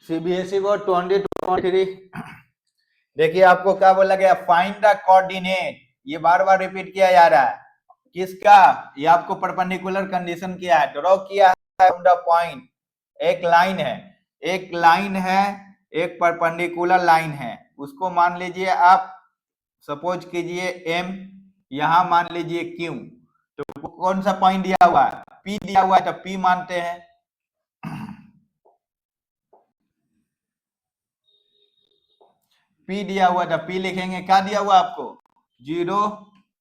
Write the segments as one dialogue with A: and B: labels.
A: CBSE board 2023। देखिए आपको क्या बोला गया, फाइंड द कोऑर्डिनेट। ये बार बार रिपीट किया जा रहा है किसका, ये आपको परपेंडिकुलर कंडीशन किया है, ड्रॉ किया है द पॉइंट। एक लाइन है, एक लाइन है, एक परपेंडिकुलर लाइन है, उसको मान लीजिए आप, सपोज कीजिए एम, यहां मान लीजिए क्यू। तो कौन सा पॉइंट दिया हुआ है, पी दिया हुआ है, तो पी मानते हैं। पी दिया हुआ था, पी लिखेंगे। क्या दिया हुआ आपको, 0,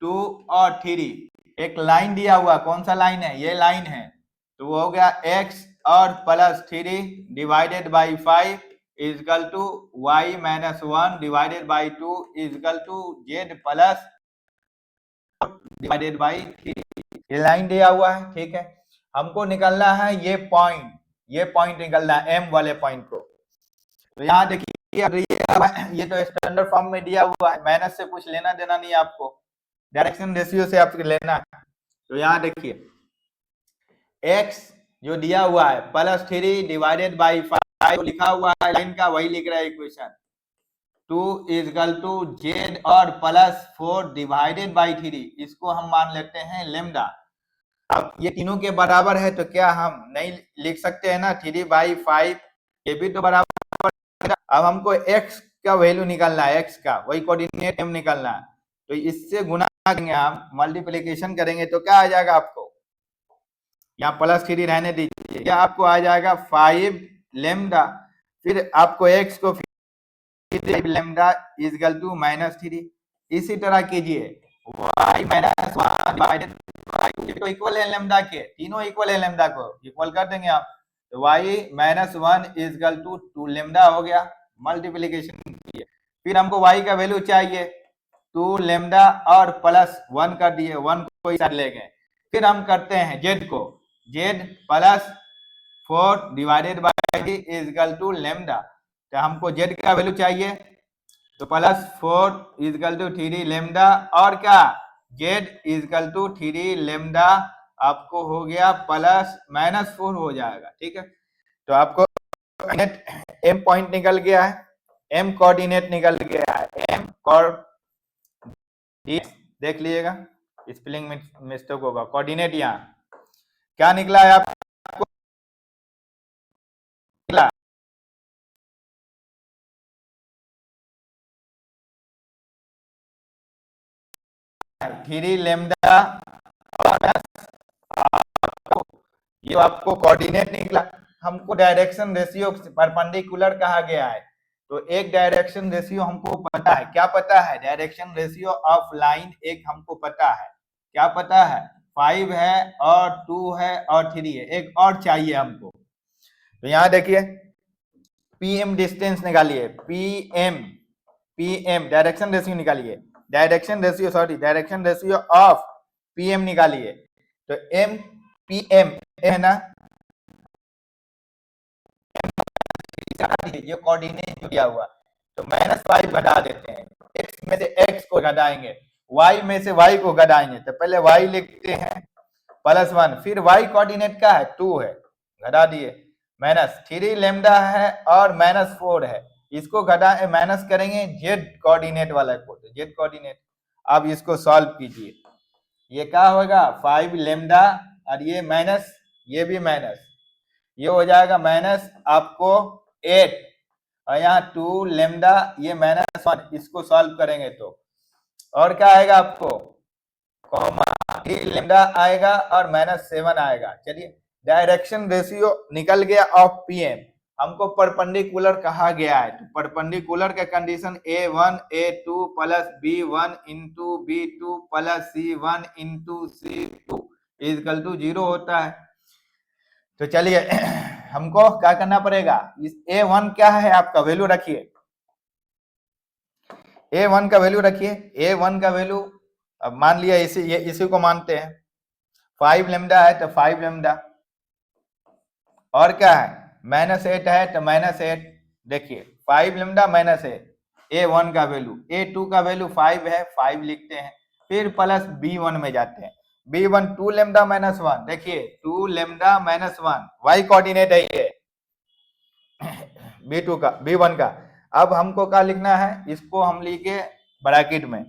A: 2 और 3। एक लाइन दिया हुआ, कौन सा लाइन है, ये लाइन है। तो वो हो गया x और plus 3 divided by 5 equal to y minus 1 divided by 2 equal to z plus divided by 3। ये लाइन दिया हुआ है, ठीक है। हमको निकलना है ये पॉइंट निकलना है, m वाले पॉइंट को। तो यहाँ देखिए ये तो स्टैंडर्ड फॉर्म में दिया हुआ है, माइनस से कुछ लेना देना नहीं आपको, डायरेक्शन रेशियो से आपको लेना है। तो यहाँ देखिए x जो दिया हुआ है प्लस 3 डिवाइडेड बाई 5 लिखा हुआ है लाइन का, वही लिख रहा है इक्वेशन। 2 इजकल टू z और प्लस 4 डिवाइडेड बाई 3, इसको हम मान लेते हैं लेमडा। अब ये तीनों के बराबर है, तो क्या हम नहीं लिख सकते हैं ना, 3/5 ये भी तो बराबर। अब हमको x का वैल्यू निकालना है, x का वही कोऑर्डिनेट m निकालना है। तो इससे गुना करेंगे, हम मल्टीप्लिकेशन करेंगे, तो क्या आ जाएगा आपको, यहाँ प्लस 3 रहने दीजिए, क्या आपको आ जाएगा 5 लेमडा। फिर आपको x को फिर लेमडा इजकल टू -3। इसी तरह कीजिए y माइनस 1 डिवाइडेड बाय 2, तो इक्वल है लेमडा के, तीनों इक्वल है लेमडा को, इक्वल कर देंगे आप। तो y minus 1 equal to 2 lambda हो गया, मल्टीप्लिकेशन किए। फिर हमको y का वैल्यू चाहिए, 2 लेमडा और प्लस 1 कर दिए, 1 को इस साइड ले गए। फिर हम करते हैं z को, z plus 4 divided by equal to lambda. तो हमको z का वैल्यू चाहिए, तो प्लस 4 इजकल टू 3 लेमडा, और क्या z इजकल टू 3 लेमडा आपको हो गया प्लस -4 हो जाएगा, ठीक है। तो आपको m पॉइंट निकल गया है, m कोऑर्डिनेट निकल गया है, m कोऑर्डिनेट देख लीजिएगा, स्पेलिंग मिस्टेक होगा। कोऑर्डिनेट यहाँ क्या निकला है आपको, निकला 3 लेमडा और ये आपको कोऑर्डिनेट निकला। हमको डायरेक्शन रेशियो परपेंडिकुलर कहा गया है, तो एक डायरेक्शन रेशियो हमको पता है, क्या पता है, डायरेक्शन रेशियो ऑफ लाइन एक हमको पता है, क्या पता है, 5 है और 2 है और 3 है, एक और चाहिए हमको। तो यहाँ देखिए पीएम डिस्टेंस निकालिए, पीएम डायरेक्शन रेशियो निकालिए, डायरेक्शन रेशियो ऑफ पीएम निकालिए। तो एम पीएम है ना, ये कोऑर्डिनेट जो दिया हुआ, तो -5 घटा देते हैं, x में से x को घटाएंगे, y में से y को घटाएंगे। तो पहले y लिखते हैं +1, फिर y कोऑर्डिनेट का है 2 है, घटा दिए, -3 लेमडा है और -4 है, इसको घटा माइनस करेंगे z कोऑर्डिनेट वाला को, तो z कोऑर्डिनेट। अब इसको सॉल्व कीजिए, ये क्या होगा 5 लेमडा और ये माइनस, ये भी माइनस, ये हो जाएगा माइनस आपको 8 और यहाँ 2 लेमडा, ये -1, इसको सॉल्व करेंगे तो और क्या आएगा आपको, कॉमा 3 लेमडा आएगा और -7 आएगा। चलिए डायरेक्शन रेशियो निकल गया ऑफ पीएम, हमको परपेंडिकुलर कहा गया है, तो परपेंडिकुलर का condition a1 a2 plus b1 into b2 plus c1 into c2 equal to 0 होता है। तो चलिए हमको क्या करना पड़ेगा, इस a1 क्या है आपका वैल्यू रखिए, a1 का वैल्यू रखिए, a1 का वैल्यू अब मान लिया इसी को मानते हैं, 5 लेमडा है तो 5 लेमडा, और क्या है -8 है तो -8, देखिए 5 लेमडा -8, a1 का वैल्यू, a2 का वैल्यू 5 है, 5 लिखते हैं, फिर प्लस b1 में जाते हैं, b1 2 लेमडा -1, देखिए 2 लेमडा -1 y कोऑर्डिनेट है ये, B2 का, B1 का। अब हमको क्या लिखना है, इसको हम लिखे ब्रैकेट में।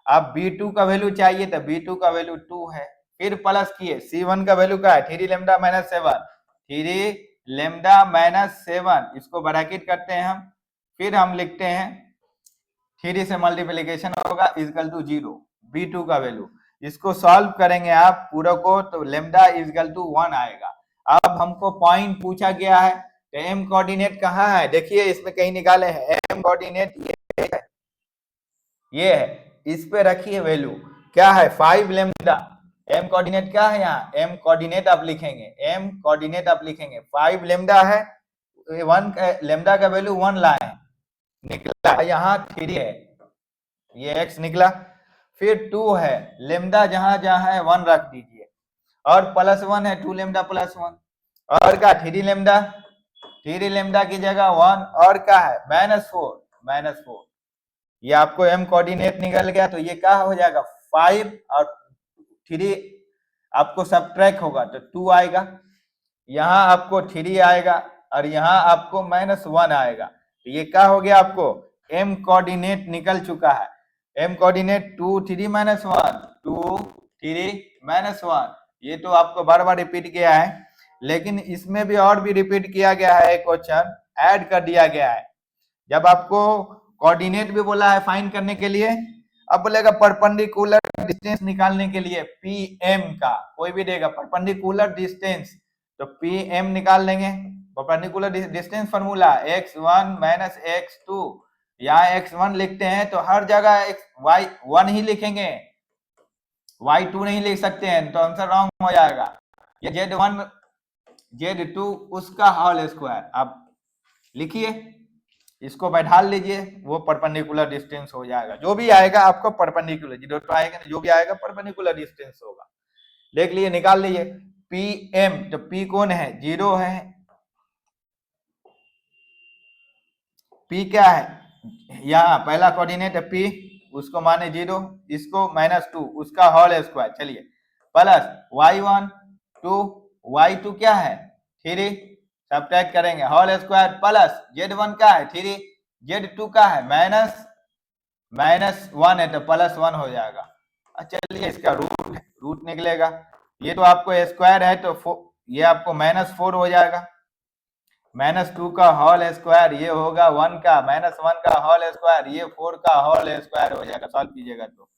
A: अब B2 का वैल्यू चाहिए तो B2 का वैल्यू 2 है, फिर प्लस किए C1 का वैल्यू क्या है 3 लेमडा माइनस 7, 3 लेमडा माइनस 7, इसको ब्रैकेट करते हैं हम, फिर हम लिखते हैं 3 से मल्टीप्लीकेशन होगा इजकल टू 0, B2 का वैल्यू। इसको सॉल्व करेंगे आप पूरा को तो लेमडा इजकल टू 1 आएगा। अब हमको पॉइंट पूछा गया है तो एम कोऑर्डिनेट कहाँ है, देखिए इसमें कहीं निकाले हैं, एम कोऑर्डिनेट ये है, इस पे रखिए वैल्यू क्या है 5 लेमडा। एम कोऑर्डिनेट क्या है, यहाँ एम कोऑर्डिनेट आप लिखेंगे, एम कोऑर्डिनेट आप लिखेंगे 5 लेमडा है, 1 लेमडा का वैल्यू 1 लाए निकला, यहाँ 3 है, ये x निकला, फिर 2 है, लेमडा जहां जहां है 1 रख दीजिए, और प्लस 1 है 2 लेमडा प्लस 1, और क्या 3 लेमडा, 3 लेमडा की जगह 1, और क्या है -4, ये आपको m कोऑर्डिनेट निकल गया, तो ये क्या हो जाएगा 5 और 3 आपको सब्ट्रैक्ट होगा तो 2 आएगा, यहाँ आपको 3 आएगा और यहाँ आपको -1 आएगा, तो ये क्या हो गया आपको m कोऑर्डिनेट निकल चुका है। m कोऑर्डिनेट 2 3 -1, 2 3 -1, ये तो आपको बार बार रिपीट किया है, लेकिन इसमें भी और भी रिपीट किया गया है, एक क्वेश्चन ऐड कर दिया गया है। जब आपको कोऑर्डिनेट भी बोला है फाइंड करने के लिए, अब बोलेगा परपेंडिकुलर डिस्टेंस निकालने के लिए पीएम का, कोई भी देगा परपेंडिकुलर डिस्टेंस, तो पीएम निकाल लेंगे। Perpendicular distance formula x1 minus x2, यहाँ x1 लिखते हैं तो हर जगह y1 ही लिखेंगे, y2 नहीं लिख सकते हैं तो आंसर रॉन्ग हो जाएगा। ये z1 z2 उसका होल स्क्वायर आप लिखिए, इसको बैठा लीजिए, वो परपेंडिकुलर डिस्टेंस हो जाएगा, जो भी आएगा आपको परपेंडिकुलर, जीरो तो आएगा जो भी आएगा परपेंडिकुलर डिस्टेंस होगा, देख लीजिए निकाल लीजिए। पीएम तो पी कौन है 0 है, पी क्या है यहाँ पहला कोऑर्डिनेट है p, उसको माने 0, इसको -2 उसका होल स्क्वायर, चलिए प्लस y1 2 y2 क्या है 3, सब्ट्रैक्ट करेंगे होल स्क्वायर, प्लस z1 का है 3, z2 का है -1 है तो +1 हो जाएगा। चलिए इसका रूट निकलेगा, ये तो आपको स्क्वायर है तो ये आपको -4 हो जाएगा, -2 का होल स्क्वायर ये होगा 1 का, -1 का होल स्क्वायर ये 4 का होल स्क्वायर हो जाएगा, सॉल्व कीजिएगा तो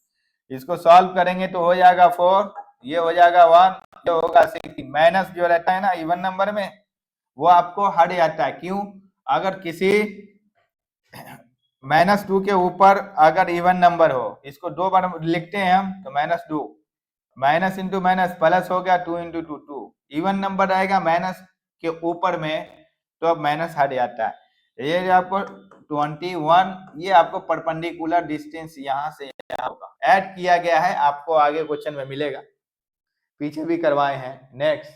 A: इसको सॉल्व करेंगे तो हो जाएगा 4, ये हो जाएगा 1, ये होगा 6, माइनस जो रहता है ना इवन नंबर में वो आपको हट जाता है, क्यों, अगर किसी -2 के ऊपर अगर इवन नंबर हो, इसको 2 बार लिखते हैं हम तो -2, माइनस इंटू माइनस प्लस हो गया 2 इंटू 2 2, इवन नंबर आएगा माइनस के ऊपर में तो अब माइनस हट जाता है, ये आपको 21, ये आपको परपेंडिकुलर डिस्टेंस यहाँ से यहाँ होगा, ऐड किया गया है, आपको आगे क्वेश्चन में मिलेगा, पीछे भी करवाए हैं। नेक्स्ट